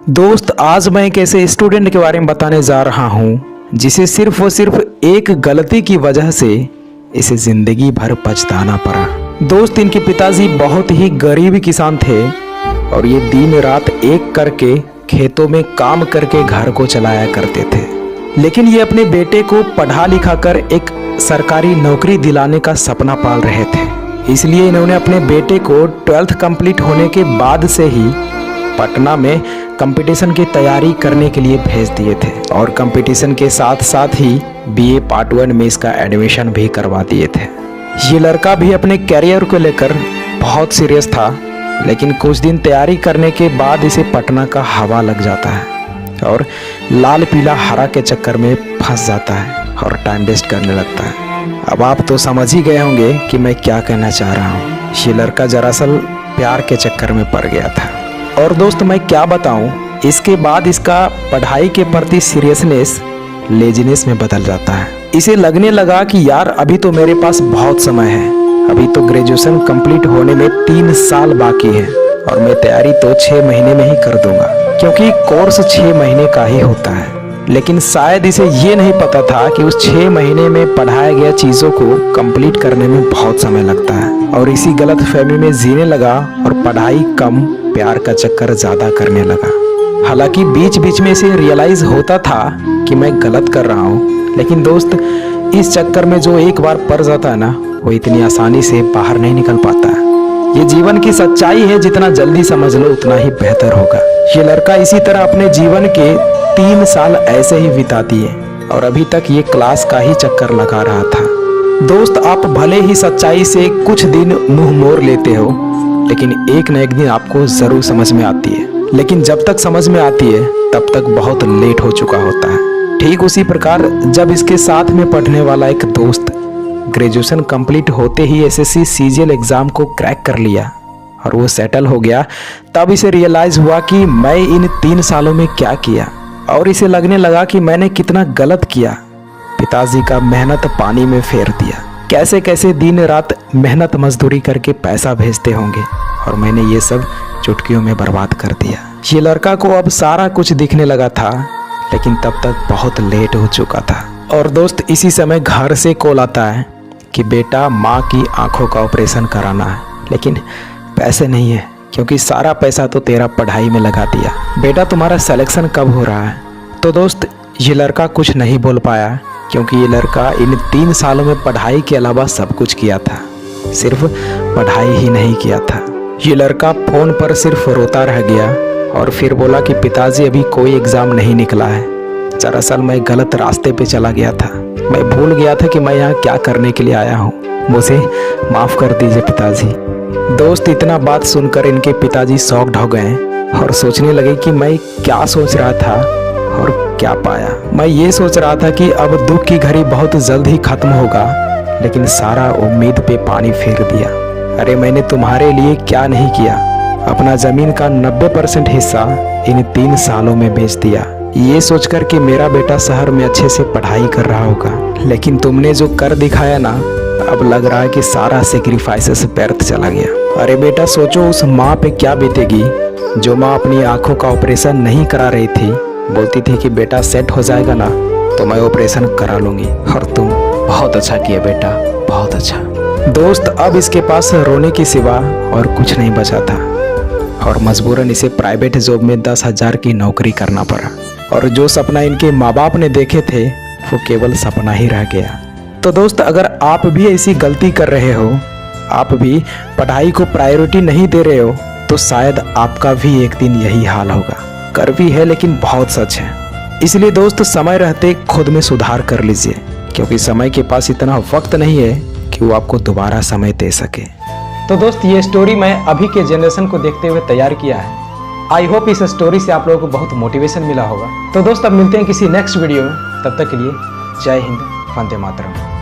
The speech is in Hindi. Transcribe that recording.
दोस्त, आज मैं एक ऐसे स्टूडेंट के बारे में बताने जा रहा हूँ जिसे सिर्फ और सिर्फ एक गलती की वजह से इसे जिंदगी भर पछताना पड़ा। दोस्त, इनके पिताजी बहुत ही गरीब किसान थे और ये दिन रात एक करके खेतों में काम करके घर को चलाया करते थे। लेकिन ये अपने बेटे को पढ़ा लिखा कर एक सरकारी नौकरी दिलाने का सपना पाल रहे थे। इसलिए इन्होंने अपने बेटे को 12th कंप्लीट होने के बाद से ही पटना में कंपटीशन की तैयारी करने के लिए भेज दिए थे और कंपटीशन के साथ साथ ही BA पार्ट 1 में इसका एडमिशन भी करवा दिए थे। ये लड़का भी अपने कैरियर को लेकर बहुत सीरियस था, लेकिन कुछ दिन तैयारी करने के बाद इसे पटना का हवा लग जाता है और लाल पीला हरा के चक्कर में फंस जाता है और टाइम वेस्ट करने लगता है। अब आप तो समझ ही गए होंगे कि मैं क्या कहना चाह रहा हूँ। ये लड़का दरअसल प्यार के चक्कर में पड़ गया था। और दोस्त, मैं क्या बताऊं, इसके बाद इसका पढ़ाई के प्रति सीरियसनेस लेजीनेस में बदल जाता है। इसे लगने लगा कि यार अभी तो मेरे पास बहुत समय है, अभी तो ग्रेजुएशन कंप्लीट होने में 3 साल बाकी है और मैं तैयारी तो 6 महीने में ही कर दूंगा, क्योंकि कोर्स 6 महीने का ही होता है। लेकिन शायद इसे ये नहीं पता था कि उस 6 महीने में पढ़ाया गया चीज़ों को कंप्लीट करने में बहुत समय लगता है और इसी गलत फहमी में जीने लगा और पढ़ाई कम, प्यार का चक्कर ज़्यादा करने लगा। हालांकि बीच बीच में इसे रियलाइज़ होता था कि मैं गलत कर रहा हूँ, लेकिन दोस्त, इस चक्कर में जो एक बार पड़ जाता है ना, वो इतनी आसानी से बाहर नहीं निकल पाता है। ये जीवन की सच्चाई है, जितना जल्दी समझ लो उतना ही बेहतर होगा। ये लड़का इसी तरह अपने जीवन के 3 साल ऐसे ही बिता दिए और अभी तक ये क्लास का ही चक्कर लगा रहा था। दोस्त, आप भले ही सच्चाई से कुछ दिन मुंह मोड़ लेते हो, लेकिन एक न एक दिन आपको जरूर समझ में आती है। लेकिन जब तक समझ में आती है तब तक बहुत लेट हो चुका होता है। ठीक उसी प्रकार जब इसके साथ में पढ़ने वाला एक दोस्त ग्रेजुएशन कंप्लीट होते ही SSC CGL एग्जाम को क्रैक कर लिया और वो सेटल हो गया, तब इसे रियलाइज हुआ कि मैं इन 3 सालों में क्या किया और इसे लगने लगा कि मैंने कितना गलत किया। पिताजी का मेहनत पानी में फेर दिया, कैसे कैसे दिन रात मेहनत मजदूरी करके पैसा भेजते होंगे और मैंने ये सब चुटकियों में बर्बाद कर दिया। ये लड़का को अब सारा कुछ दिखने लगा था, लेकिन तब तक बहुत लेट हो चुका था। और दोस्त, इसी समय घर से कॉल आता है कि बेटा, माँ की आंखों का ऑपरेशन कराना है, लेकिन पैसे नहीं है क्योंकि सारा पैसा तो तेरा पढ़ाई में लगा दिया। बेटा, तुम्हारा सिलेक्शन कब हो रहा है? तो दोस्त, ये लड़का कुछ नहीं बोल पाया क्योंकि ये लड़का इन 3 सालों में पढ़ाई के अलावा सब कुछ किया था, सिर्फ पढ़ाई ही नहीं किया था। ये लड़का फ़ोन पर सिर्फ रोता रह गया और फिर बोला कि पिताजी, अभी कोई एग्ज़ाम नहीं निकला है। दरअसल मैं गलत रास्ते पे चला गया था, मैं भूल गया था कि मैं यहाँ क्या करने के लिए आया हूँ, मुझे माफ़ कर दीजिए पिताजी। दोस्त, इतना बात सुनकर इनके पिताजी शॉक्ड हो गए और सोचने लगे कि मैं क्या सोच रहा था और क्या पाया। मैं ये सोच रहा था कि अब दुख की घड़ी बहुत जल्द ही खत्म होगा, लेकिन सारा उम्मीद पे पानी फेर दिया। अरे मैंने तुम्हारे लिए क्या नहीं किया, अपना ज़मीन का 90% हिस्सा इन 3 सालों में बेच दिया, ये सोचकर कि मेरा बेटा शहर में अच्छे से पढ़ाई कर रहा होगा। लेकिन तुमने जो कर दिखाया ना, अब लग रहा है कि सारा सेक्रीफाइसेस व्यर्थ चला गया। अरे बेटा, सोचो उस माँ पे क्या बीतेगी जो माँ अपनी आंखों का ऑपरेशन नहीं करा रही थी, बोलती थी कि बेटा सेट हो जाएगा ना तो मैं ऑपरेशन करा लूँगी, और तुम बहुत अच्छा किया बेटा, बहुत अच्छा। दोस्त, अब इसके पास रोने के सिवा और कुछ नहीं बचा था और मजबूरन इसे प्राइवेट जॉब में 10,000 की नौकरी करना पड़ा और जो सपना इनके माँ बाप ने देखे थे वो केवल सपना ही रह गया। तो दोस्त, अगर आप भी ऐसी गलती कर रहे हो, आप भी पढ़ाई को प्रायोरिटी नहीं दे रहे हो, तो शायद आपका भी एक दिन यही हाल होगा। कड़वी है लेकिन बहुत सच है। इसलिए दोस्त, समय रहते खुद में सुधार कर लीजिए, क्योंकि समय के पास इतना वक्त नहीं है कि वो आपको दोबारा समय दे सके। तो दोस्त, ये स्टोरी मैं अभी के जनरेशन को देखते हुए तैयार किया है। आई होप इस स्टोरी से आप लोगों को बहुत मोटिवेशन मिला होगा। तो दोस्त, अब मिलते हैं किसी नेक्स्ट वीडियो में, तब तक के लिए जय हिंद, वंदे मातरम।